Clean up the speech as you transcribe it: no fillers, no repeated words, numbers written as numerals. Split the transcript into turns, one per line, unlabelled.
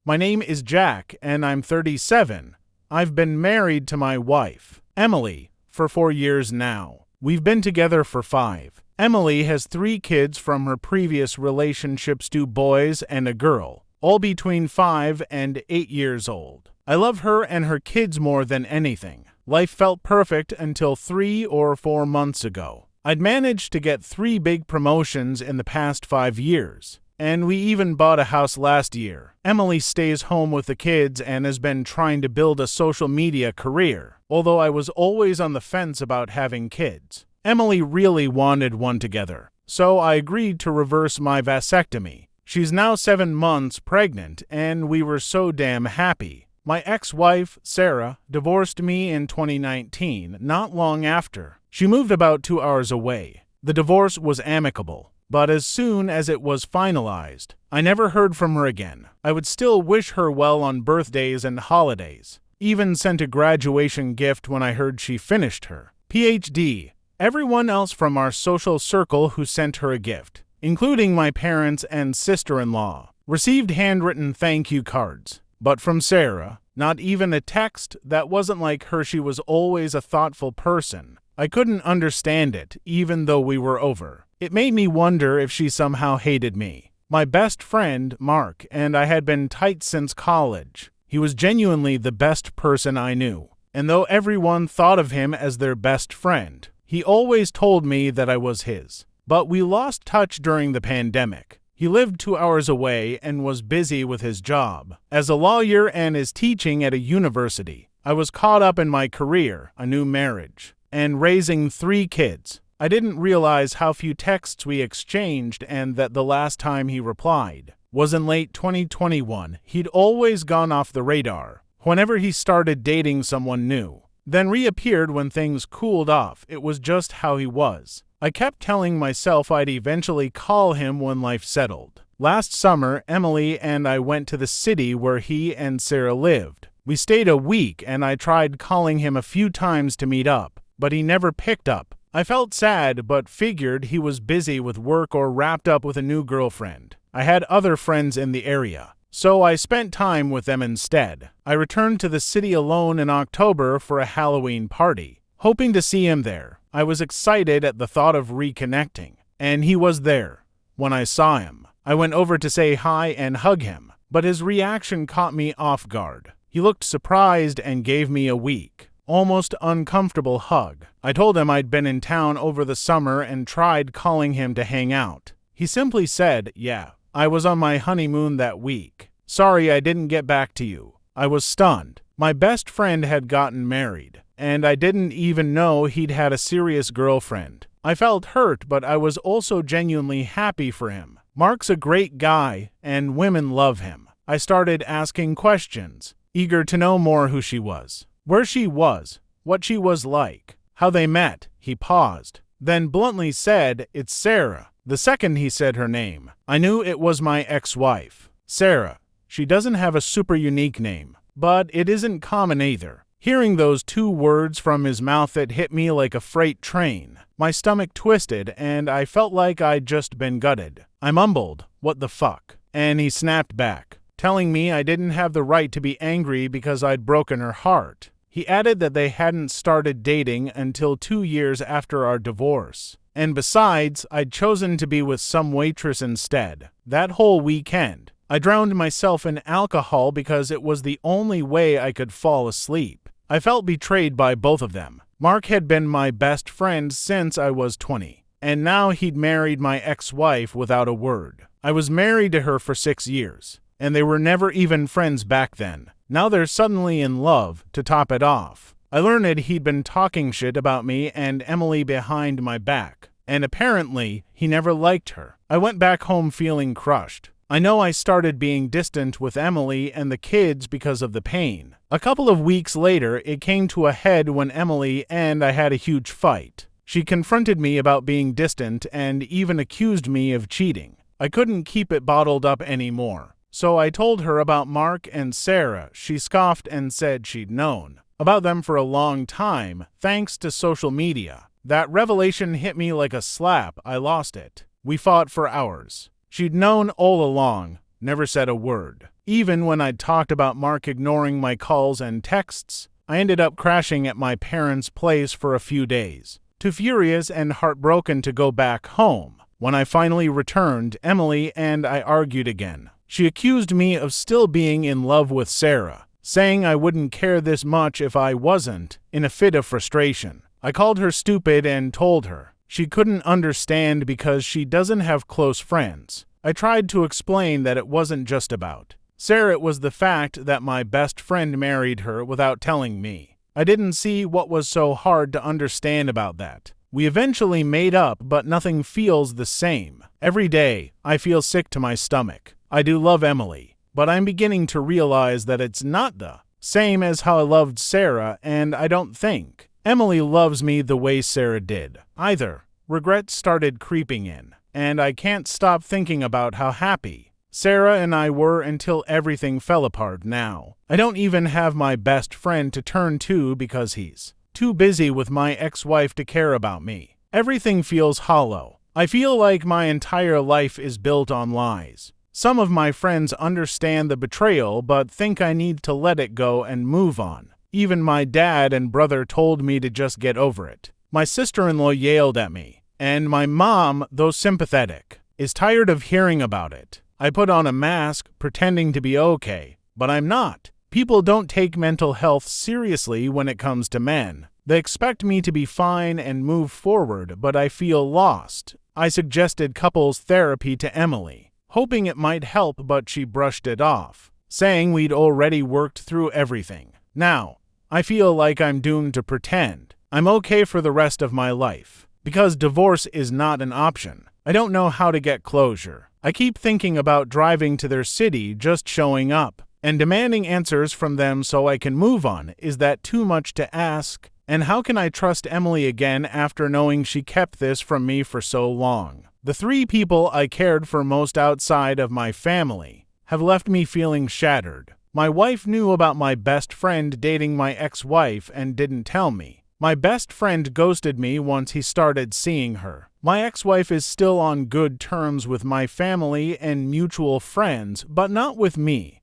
My name is Jack, and I'm 37. I've been married to my wife, Emily, for 4 years now. We've been together for 5. Emily has 3 kids from her previous relationships, 2 boys and a girl, all between 5 and 8 years old. I love her and her kids more than anything. Life felt perfect until 3 or 4 months ago. I'd managed to get 3 big promotions in the past 5 years, and we even bought a house last year. Emily stays home with the kids and has been trying to build a social media career, although I was always on the fence about having kids. Emily really wanted one together, so I agreed to reverse my vasectomy. She's now 7 months pregnant, and we were so damn happy. My ex-wife, Sarah, divorced me in 2019, not long after. She moved about 2 hours away. The divorce was amicable, but as soon as it was finalized, I never heard from her again. I would still wish her well on birthdays and holidays. Even sent a graduation gift when I heard she finished her PhD. Everyone else from our social circle who sent her a gift, including my parents and sister-in-law, received handwritten thank you cards. But from Sarah, not even a text. That wasn't like her. She was always a thoughtful person. I couldn't understand it, even though we were over. It made me wonder if she somehow hated me. My best friend, Mark, and I had been tight since college. He was genuinely the best person I knew. And though everyone thought of him as their best friend, he always told me that I was his. But we lost touch during the pandemic. He lived 2 hours away and was busy with his job as a lawyer and is teaching at a university. I was caught up in my career, a new marriage, and raising 3 kids. I didn't realize how few texts we exchanged and that the last time he replied was in late 2021. He'd always gone off the radar whenever he started dating someone new, then reappeared when things cooled off. It was just how he was. I kept telling myself I'd eventually call him when life settled. Last summer, Emily and I went to the city where he and Sarah lived. We stayed a week and I tried calling him a few times to meet up, but he never picked up. I felt sad but figured he was busy with work or wrapped up with a new girlfriend. I had other friends in the area, so I spent time with them instead. I returned to the city alone in October for a Halloween party, hoping to see him there. I was excited at the thought of reconnecting, and he was there. When I saw him, I went over to say hi and hug him, but his reaction caught me off guard. He looked surprised and gave me a weak, almost uncomfortable hug. I told him I'd been in town over the summer and tried calling him to hang out. He simply said, "Yeah, I was on my honeymoon that week. Sorry I didn't get back to you." I was stunned. My best friend had gotten married, and I didn't even know he'd had a serious girlfriend. I felt hurt, but I was also genuinely happy for him. Mark's a great guy, and women love him. I started asking questions, eager to know more: who she was, where she was, what she was like, how they met. He paused, then bluntly said, "It's Sarah." The second he said her name, I knew it was my ex-wife, Sarah. She doesn't have a super unique name, but it isn't common either. Hearing those 2 words from his mouth, it hit me like a freight train. My stomach twisted, and I felt like I'd just been gutted. I mumbled, "What the fuck?" And he snapped back, telling me I didn't have the right to be angry because I'd broken her heart. He added that they hadn't started dating until 2 years after our divorce. And besides, I'd chosen to be with some waitress instead. That whole weekend, I drowned myself in alcohol because it was the only way I could fall asleep. I felt betrayed by both of them. Mark had been my best friend since I was 20, and now he'd married my ex-wife without a word. I was married to her for 6 years, and they were never even friends back then. Now they're suddenly in love, to top it off. I learned he'd been talking shit about me and Emily behind my back, and apparently he never liked her. I went back home feeling crushed. I know I started being distant with Emily and the kids because of the pain. A couple of weeks later, it came to a head when Emily and I had a huge fight. She confronted me about being distant and even accused me of cheating. I couldn't keep it bottled up anymore, so I told her about Mark and Sarah. She scoffed and said she'd known about them for a long time, thanks to social media. That revelation hit me like a slap. I lost it. We fought for hours. She'd known all along, never said a word. Even when I talked about Mark ignoring my calls and texts, I ended up crashing at my parents' place for a few days. Too furious and heartbroken to go back home. When I finally returned, Emily and I argued again. She accused me of still being in love with Sarah, saying I wouldn't care this much if I wasn't, in a fit of frustration. I called her stupid and told her she couldn't understand because she doesn't have close friends. I tried to explain that it wasn't just about Sarah, it was the fact that my best friend married her without telling me. I didn't see what was so hard to understand about that. We eventually made up, but nothing feels the same. Every day, I feel sick to my stomach. I do love Emily, but I'm beginning to realize that it's not the same as how I loved Sarah, and I don't think Emily loves me the way Sarah did either. Regret started creeping in, and I can't stop thinking about how happy Sarah and I were until everything fell apart now. I don't even have my best friend to turn to because he's too busy with my ex-wife to care about me. Everything feels hollow. I feel like my entire life is built on lies. Some of my friends understand the betrayal but think I need to let it go and move on. Even my dad and brother told me to just get over it. My sister-in-law yelled at me, and my mom, though sympathetic, is tired of hearing about it. I put on a mask, pretending to be okay, but I'm not. People don't take mental health seriously when it comes to men. They expect me to be fine and move forward, but I feel lost. I suggested couples therapy to Emily, hoping it might help, but she brushed it off, saying we'd already worked through everything. Now, I feel like I'm doomed to pretend I'm okay for the rest of my life, because divorce is not an option. I don't know how to get closure. I keep thinking about driving to their city, just showing up, and demanding answers from them so I can move on. Is that too much to ask? And how can I trust Emily again after knowing she kept this from me for so long? The three people I cared for most outside of my family have left me feeling shattered. My wife knew about my best friend dating my ex-wife and didn't tell me. My best friend ghosted me once he started seeing her. My ex-wife is still on good terms with my family and mutual friends, but not with me.